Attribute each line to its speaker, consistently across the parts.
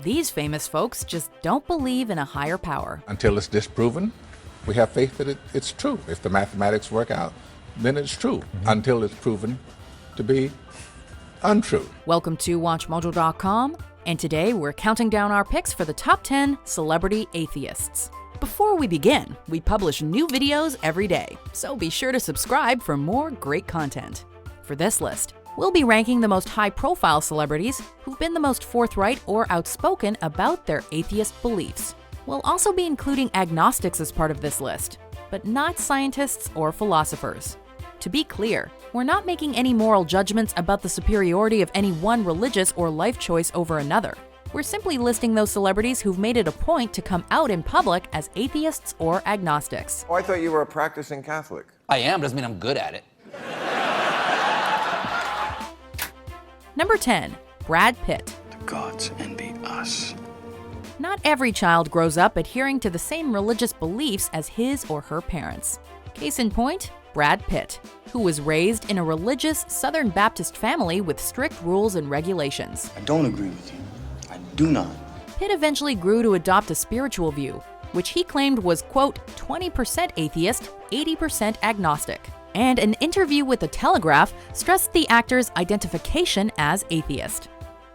Speaker 1: These famous folks just don't believe in a higher power.
Speaker 2: Until it's disproven, we have faith that it's true. If the mathematics work out, then it's true, until it's proven to be untrue.
Speaker 1: Welcome to WatchMojo.com, and today we're counting down our picks for the top 10 celebrity atheists. Before we begin, we publish new videos every day, so be sure to subscribe for more great content. For this list, we'll be ranking the most high-profile celebrities who've been the most forthright or outspoken about their atheist beliefs. We'll also be including agnostics as part of this list, but not scientists or philosophers. To be clear, we're not making any moral judgments about the superiority of any one religious or life choice over another. We're simply listing those celebrities who've made it a point to come out in public as atheists or agnostics.
Speaker 3: Oh, I thought you were a practicing Catholic.
Speaker 4: I am, doesn't mean I'm good at it.
Speaker 1: Number 10. Brad Pitt.
Speaker 5: The gods envy us.
Speaker 1: Not every child grows up adhering to the same religious beliefs as his or her parents. Case in point, Brad Pitt, who was raised in a religious Southern Baptist family with strict rules and regulations.
Speaker 5: I don't agree with you. I do not.
Speaker 1: Pitt eventually grew to adopt a spiritual view, which he claimed was, quote, 20% atheist, 80% agnostic. And an interview with The Telegraph stressed the actor's identification as atheist.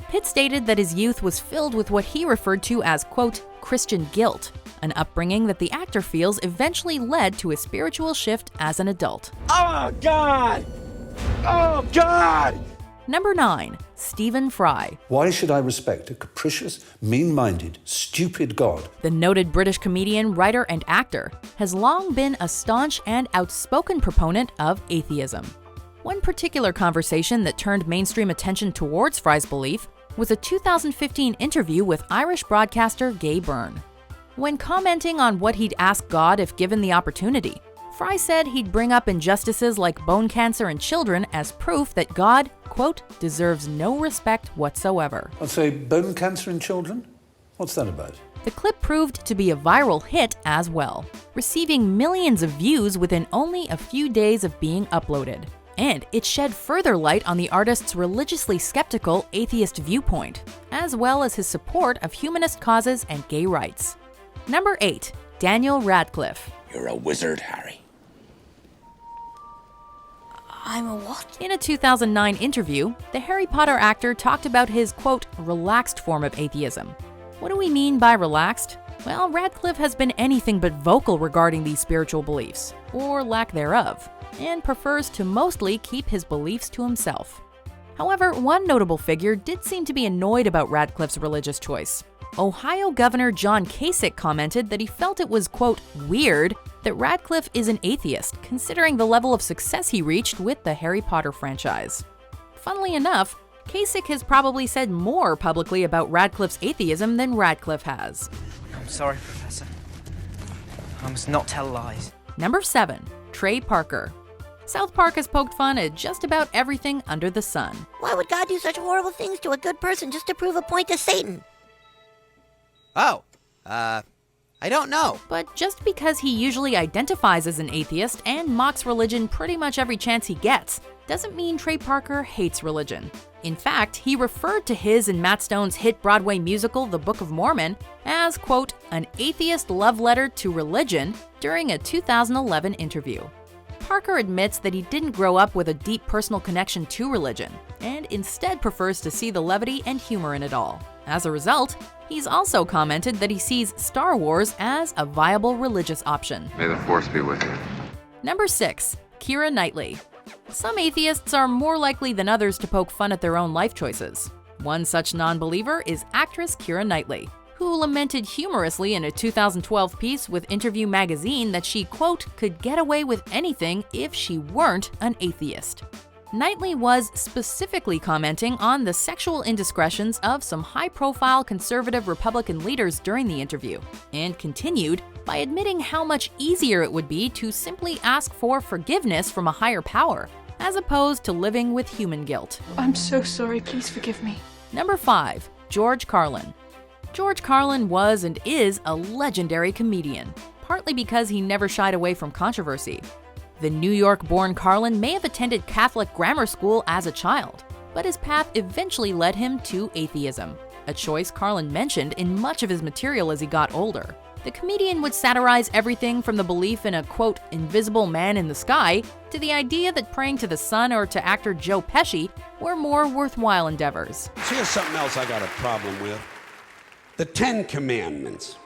Speaker 1: Pitt stated that his youth was filled with what he referred to as, quote, Christian guilt, an upbringing that the actor feels eventually led to a spiritual shift as an adult.
Speaker 6: Oh, God! Oh, God!
Speaker 1: Number 9. Stephen Fry.
Speaker 7: Why should I respect a capricious, mean-minded, stupid God?
Speaker 1: The noted British comedian, writer, and actor has long been a staunch and outspoken proponent of atheism. One particular conversation that turned mainstream attention towards Fry's belief was a 2015 interview with Irish broadcaster Gay Byrne. When commenting on what he'd ask God if given the opportunity, Fry said he'd bring up injustices like bone cancer in children as proof that God, quote, deserves no respect whatsoever.
Speaker 7: I'll say bone cancer in children? What's that about?
Speaker 1: The clip proved to be a viral hit as well, receiving millions of views within only a few days of being uploaded. And it shed further light on the artist's religiously skeptical atheist viewpoint, as well as his support of humanist causes and gay rights. Number 8. Daniel Radcliffe.
Speaker 6: You're a wizard, Harry.
Speaker 8: I'm a what?
Speaker 1: In a 2009 interview, the Harry Potter actor talked about his, quote, relaxed form of atheism. What do we mean by relaxed? Well, Radcliffe has been anything but vocal regarding these spiritual beliefs, or lack thereof, and prefers to mostly keep his beliefs to himself. However, one notable figure did seem to be annoyed about Radcliffe's religious choice. Ohio Governor John Kasich commented that he felt it was, quote, weird that Radcliffe is an atheist, considering the level of success he reached with the Harry Potter franchise. Funnily enough, Kasich has probably said more publicly about Radcliffe's atheism than Radcliffe has.
Speaker 9: I'm sorry, Professor. I must not tell lies.
Speaker 1: Number 7. Trey Parker. South Park has poked fun at just about everything under the sun.
Speaker 8: Why would God do such horrible things to a good person just to prove a point to Satan?
Speaker 4: I don't know.
Speaker 1: But just because he usually identifies as an atheist and mocks religion pretty much every chance he gets, doesn't mean Trey Parker hates religion. In fact, he referred to his and Matt Stone's hit Broadway musical The Book of Mormon as, quote, an atheist love letter to religion during a 2011 interview. Parker admits that he didn't grow up with a deep personal connection to religion, and instead prefers to see the levity and humor in it all. As a result, he's also commented that he sees Star Wars as a viable religious option.
Speaker 3: May the force be with you.
Speaker 1: Number 6. Keira Knightley. Some atheists are more likely than others to poke fun at their own life choices. One such non-believer is actress Keira Knightley, who lamented humorously in a 2012 piece with Interview magazine that she, quote, could get away with anything if she weren't an atheist. Knightley was specifically commenting on the sexual indiscretions of some high-profile conservative Republican leaders during the interview, and continued by admitting how much easier it would be to simply ask for forgiveness from a higher power, as opposed to living with human guilt.
Speaker 10: I'm so sorry, please forgive me.
Speaker 1: Number 5. George Carlin. George Carlin was and is a legendary comedian, partly because he never shied away from controversy. The New York-born Carlin may have attended Catholic grammar school as a child, but his path eventually led him to atheism. a choice Carlin mentioned in much of his material as he got older. The comedian would satirize everything from the belief in a, quote, invisible man in the sky, to the idea that praying to the sun or to actor Joe Pesci were more worthwhile endeavors.
Speaker 7: Here's something else I got a problem with. The 10 Commandments.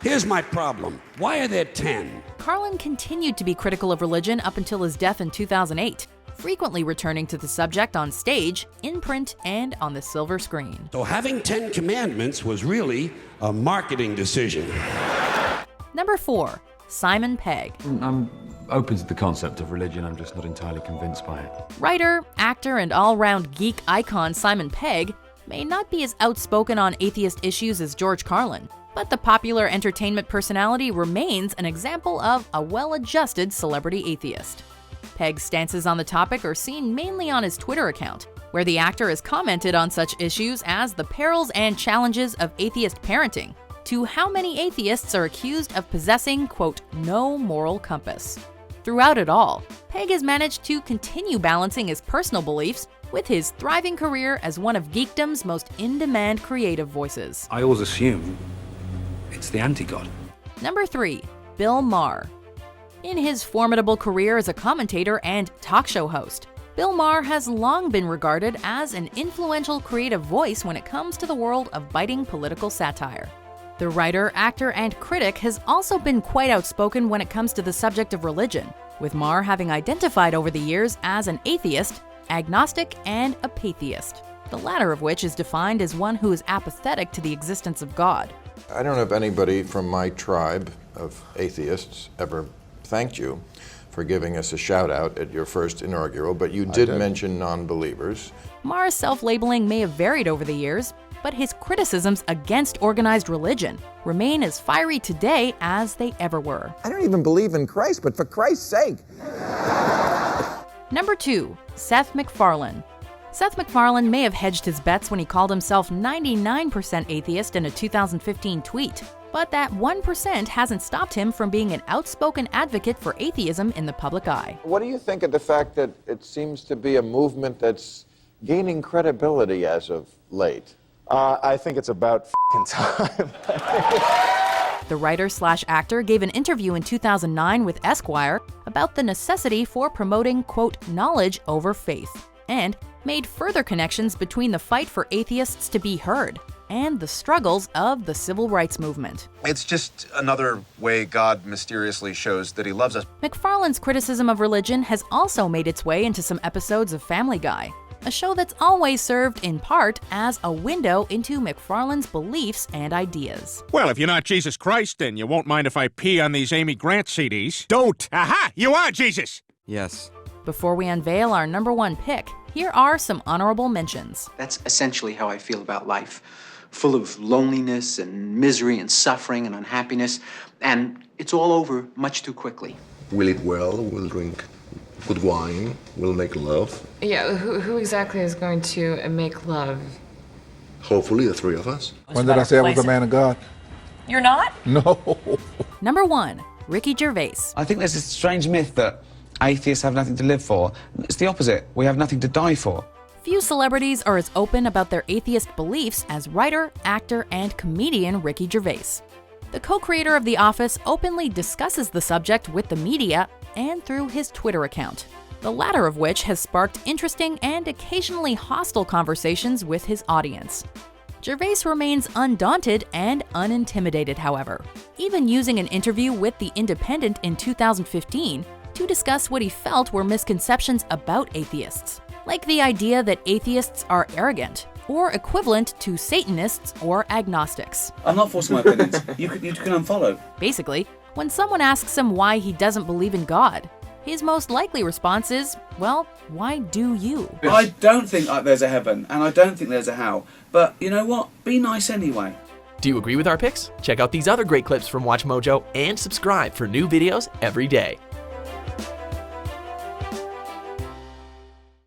Speaker 7: Here's my problem. Why are there 10?
Speaker 1: Carlin continued to be critical of religion up until his death in 2008, frequently returning to the subject on stage, in print, and on the silver screen.
Speaker 7: So having 10 Commandments was really a marketing decision.
Speaker 1: Number 4. Simon Pegg.
Speaker 11: I'm open to the concept of religion, I'm just not entirely convinced by it.
Speaker 1: Writer, actor, and all-round geek icon Simon Pegg may not be as outspoken on atheist issues as George Carlin, but the popular entertainment personality remains an example of a well-adjusted celebrity atheist. Pegg's stances on the topic are seen mainly on his Twitter account, where the actor has commented on such issues as the perils and challenges of atheist parenting, to how many atheists are accused of possessing, quote, no moral compass. Throughout it all, Pegg has managed to continue balancing his personal beliefs with his thriving career as one of geekdom's most in-demand creative voices.
Speaker 11: I always assume it's the anti-god.
Speaker 1: Number 3. Bill Maher. In his formidable career as a commentator and talk show host, Bill Maher has long been regarded as an influential creative voice when it comes to the world of biting political satire. The writer, actor, and critic has also been quite outspoken when it comes to the subject of religion, with Maher having identified over the years as an atheist, agnostic, and a pantheist, the latter of which is defined as one who is apathetic to the existence of God.
Speaker 3: I don't know if anybody from my tribe of atheists ever thanked you for giving us a shout out at your first inaugural, but you did mention non-believers.
Speaker 1: Maher's self-labeling may have varied over the years, but his criticisms against organized religion remain as fiery today as they ever were.
Speaker 3: I don't even believe in Christ, but for Christ's sake.
Speaker 1: Number 2. Seth MacFarlane. Seth MacFarlane may have hedged his bets when he called himself 99% atheist in a 2015 tweet, but that 1% hasn't stopped him from being an outspoken advocate for atheism in the public eye.
Speaker 3: What do you think of the fact that it seems to be a movement that's gaining credibility as of late?
Speaker 12: I think it's about f***ing time.
Speaker 1: The writer/actor gave an interview in 2009 with Esquire about the necessity for promoting, quote, knowledge over faith, and made further connections between the fight for atheists to be heard and the struggles of the civil rights movement.
Speaker 13: It's just another way God mysteriously shows that he loves us.
Speaker 1: MacFarlane's criticism of religion has also made its way into some episodes of Family Guy, a show that's always served in part as a window into MacFarlane's beliefs and ideas.
Speaker 14: Well, if you're not Jesus Christ, then you won't mind if I pee on these Amy Grant CDs. Don't! Aha! You are Jesus!
Speaker 15: Yes.
Speaker 1: Before we unveil our number 1 pick, here are some honorable mentions.
Speaker 16: That's essentially how I feel about life. Full of loneliness and misery and suffering and unhappiness, and it's all over much too quickly.
Speaker 17: We'll eat well, we'll drink good wine, we'll make love.
Speaker 10: Yeah, who exactly is going to make love?
Speaker 17: Hopefully the three of us.
Speaker 2: When did I say I was a man of God?
Speaker 10: You're not?
Speaker 2: No.
Speaker 1: Number 1. Ricky Gervais.
Speaker 15: I think there's this strange myth that atheists have nothing to live for. It's the opposite. We have nothing to die for.
Speaker 1: Few celebrities are as open about their atheist beliefs as writer, actor, and comedian Ricky Gervais. The co-creator of The Office openly discusses the subject with the media and through his Twitter account, the latter of which has sparked interesting and occasionally hostile conversations with his audience. Gervais remains undaunted and unintimidated, however, even using an interview with The Independent in 2015 to discuss what he felt were misconceptions about atheists, like the idea that atheists are arrogant, or equivalent to Satanists or agnostics.
Speaker 18: I'm not forcing my opinions. You can unfollow.
Speaker 1: Basically, when someone asks him why he doesn't believe in God, his most likely response is, well, why do you?
Speaker 18: I don't think there's a heaven, and I don't think there's a hell. But you know what? Be nice anyway.
Speaker 19: Do you agree with our picks? Check out these other great clips from WatchMojo and subscribe for new videos every day.